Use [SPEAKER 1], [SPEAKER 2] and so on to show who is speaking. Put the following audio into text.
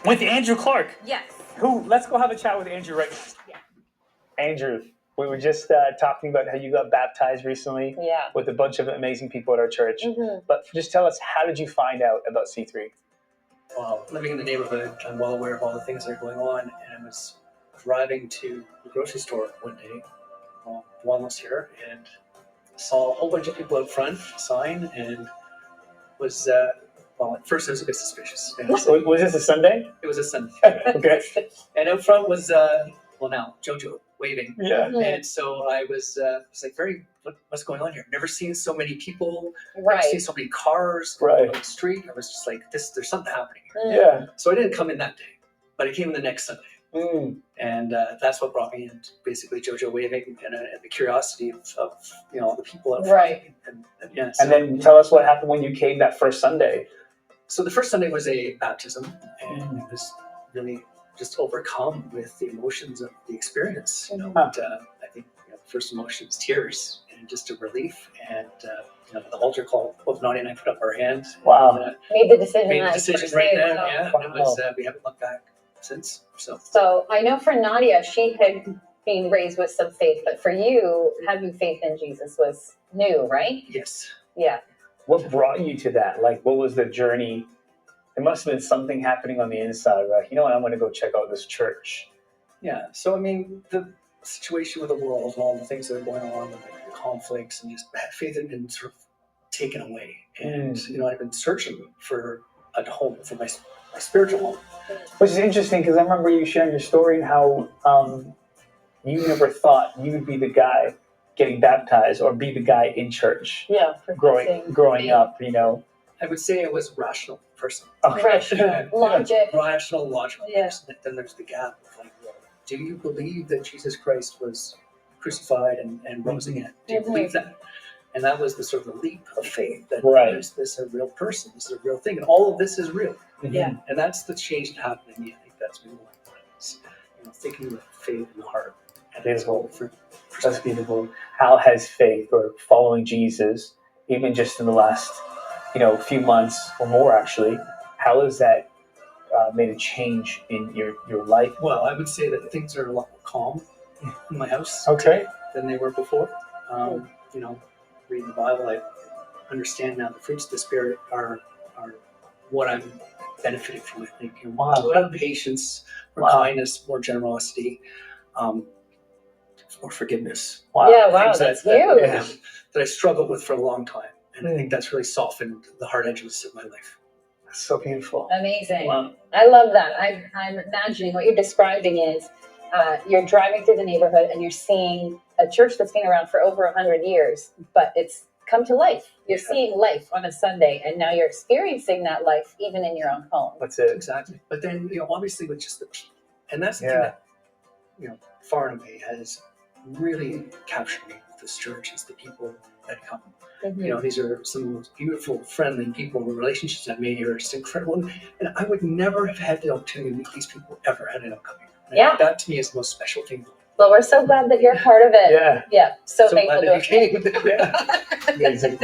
[SPEAKER 1] With Andrew Clark.
[SPEAKER 2] Yes.
[SPEAKER 1] Let's go have a chat with Andrew right now.
[SPEAKER 2] Yeah.
[SPEAKER 1] Andrew, we were just talking about how you got baptized recently with a bunch of amazing people at our church. But just tell us, how did you find out about C3?
[SPEAKER 3] Well, living in the neighborhood, I'm well aware of all the things that are going on, and I was driving to the grocery store one day, almost here, and saw a whole bunch of people out front, sign, and was, at first I was a bit suspicious.
[SPEAKER 1] Was this a Sunday?
[SPEAKER 3] It was a Sunday.
[SPEAKER 1] Okay.
[SPEAKER 3] And out front was, now, JoJo waving.
[SPEAKER 1] Yeah.
[SPEAKER 3] And so I was like, what's going on here? I've never seen so many people.
[SPEAKER 2] Right.
[SPEAKER 3] I've seen so many cars
[SPEAKER 1] Right.
[SPEAKER 3] on the street. I was just like, there's something happening here.
[SPEAKER 1] Yeah.
[SPEAKER 3] So I didn't come in that day, but I came in the next Sunday. And that's what brought me in, basically JoJo waving and the curiosity of the people out front.
[SPEAKER 2] Right.
[SPEAKER 3] So,
[SPEAKER 1] and then tell us what happened when you came that first Sunday.
[SPEAKER 3] So the first Sunday was a baptism, and it was really just overcome with the emotions of the experience. And, I think the first emotion was tears and just a relief. And the altar call, both Nadia and I put up our hands.
[SPEAKER 1] Wow.
[SPEAKER 3] And,
[SPEAKER 2] Made the decision.
[SPEAKER 3] Right then. Yeah.
[SPEAKER 1] Wow.
[SPEAKER 3] And it was, we haven't looked back since.
[SPEAKER 2] So I know for Nadia, she had been raised with some faith, but for you, having faith in Jesus was new, right?
[SPEAKER 3] Yes.
[SPEAKER 2] Yeah.
[SPEAKER 1] What brought you to that? Like, what was the journey? There must have been something happening on the inside, right? You know what? I'm going to go check out this church.
[SPEAKER 3] Yeah. So, I mean, the situation with the world and all the things that are going on, and the conflicts, and just faith had been sort of taken away. And, I've been searching for a home, for my spiritual home.
[SPEAKER 1] Which is interesting, because I remember you sharing your story and how you never thought you would be the guy getting baptized or be the guy in church.
[SPEAKER 2] Yeah.
[SPEAKER 1] Growing up,
[SPEAKER 3] I would say I was a rational person.
[SPEAKER 2] Okay. Logic.
[SPEAKER 3] Rational, logical
[SPEAKER 2] Yes.
[SPEAKER 3] person. Then there's the gap of like, do you believe that Jesus Christ was crucified and rose again? Do you believe that? And that was the sort of the leap of faith that is this a real person? This is a real thing, and all of this is real.
[SPEAKER 2] Yeah.
[SPEAKER 3] And that's the change that happened in me. I think that's really what it was. Thinking with faith in the heart. And
[SPEAKER 1] beautiful. That's beautiful. How has faith or following Jesus, even just in the last, few months or more actually, how has that made a change in your life?
[SPEAKER 3] Well, I would say that things are a lot more calm in my house than they were before. Reading the Bible, I understand now the fruits of the Spirit are what I'm benefiting from. I think more patience, more kindness, more generosity, more forgiveness.
[SPEAKER 2] Wow. Yeah, wow, that's huge.
[SPEAKER 3] That I struggled with for a long time, and I think that's really softened the hard edges of my life.
[SPEAKER 1] That's so beautiful.
[SPEAKER 2] Amazing.
[SPEAKER 1] Wow.
[SPEAKER 2] I love that. I'm imagining what you're describing is you're driving through the neighborhood and you're seeing a church that's been around for over 100 years, but it's come to life. You're seeing life on a Sunday, and now you're experiencing that life even in your own home.
[SPEAKER 1] That's it.
[SPEAKER 3] Exactly. But then, obviously with just the people. And that's the thing that, far and away has really captured me with this church is the people that come. These are some of the most beautiful, friendly people. The relationships I've made here are just incredible. And I would never have had the opportunity to meet these people ever had I not come here. And that to me is the most special thing.
[SPEAKER 2] Well, we're so glad that you're part of it.
[SPEAKER 1] Yeah.
[SPEAKER 2] Yeah. So thankful to
[SPEAKER 3] have.
[SPEAKER 1] Amazing.